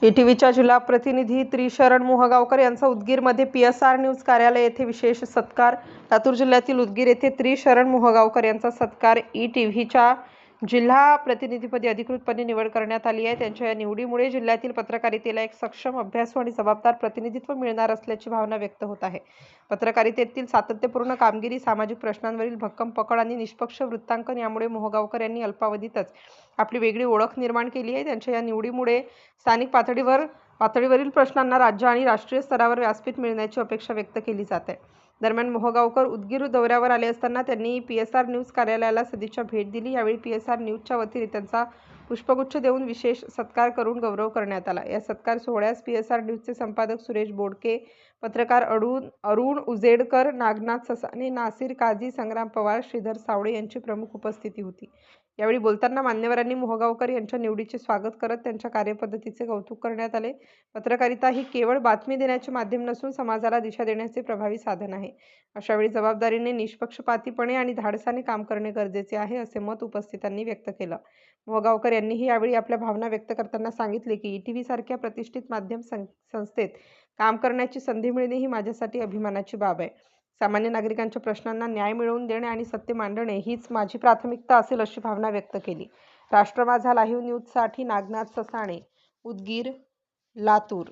ईटीव्हीच्या जिल्हा प्रतिनिधी त्रिशरण मोहगावकर यांचा उदगीरमध्ये पीएसआर न्यूज कार्यालय येथे विशेष सत्कार। लातूर जिल्ह्यातील उदगीर येथे त्रिशरण मोहगावकर यांचा सत्कार। ईटीव्हीच्या जिल्हा प्रतिनिधीपदी अधिकृतपणे निवड करण्यात आली आहे। त्यांच्या या निवडीमुळे जिल्ह्यातील पत्रकारितेला एक सक्षम, अभ्यासू आणि जबाबदार प्रतिनिधित्व मिळणार असल्याची भावना व्यक्त होत आहे। पत्रकारितेतील सातत्यपूर्ण कामगिरी, सामाजिक प्रश्नांवरील भक्कम पकड आणि निष्पक्ष वृत्तांकन यामुळे मोहगावकर यांनी अल्पावधीतच आपली वेगळी ओळख निर्माण केली आहे। त्यांच्या या निवडीमुळे स्थानिक पातळीवरील प्रश्नांना राज्य आणि राष्ट्रीय स्तरावर व्यासपीठ मिळण्याची अपेक्षा व्यक्त केली जात आहे। दरम्यान मोहगावकर उदगीर दौऱ्यावर आले असताना त्यांनी पीएसआर न्यूज कार्यालयाला सदिच्छा भेट दिली। यावेळी पीएसआर न्यूजच्या वतीने त्यांचा पुष्पगुच्छ देऊन विशेष सत्कार करून गौरव करण्यात आला। या सत्कार सोहळ्यास पीएसआर न्यूजचे संपादक सुरेश बोडके, पत्रकार अरुण उजेडकर, नागनाथ ससाने, नासिर काझी, संग्राम पवार, श्रीधर सावळे यांची प्रमुख उपस्थिती होती। यावेळी बोलताना मान्यवरांनी मोहगावकर यांच्या निवडीचे स्वागत करत त्यांच्या कार्यपद्धतीचे कौतुक करण्यात आले। पत्रकारिता ही केवळ बातमी देण्याचे माध्यम नसून समाजाला दिशा देण्याचे प्रभावी साधन आहे। अशावेळी जबाबदारीने, निष्पक्षपातीपणे आणि धाडसाने काम करणे गरजेचे आहे, असे मत उपस्थितांनी व्यक्त केलं। मोहगावकर यांनीही यावेळी आपल्या भावना व्यक्त करताना सांगितले की ईटीव्ही सारख्या प्रतिष्ठित माध्यम संस्थेत काम करण्याची संधी मिळणे ही माझ्यासाठी अभिमानाची बाब आहे। सामान्य नागरिकांच्या प्रश्नांना न्याय मिळवून देणे आणि सत्य मांडणे हीच माझी प्राथमिकता असेल, अशी भावना व्यक्त केली। राष्ट्र माझा लाईव्ह न्यूजसाठी नागनाथ ससाणे, उदगीर, लातूर।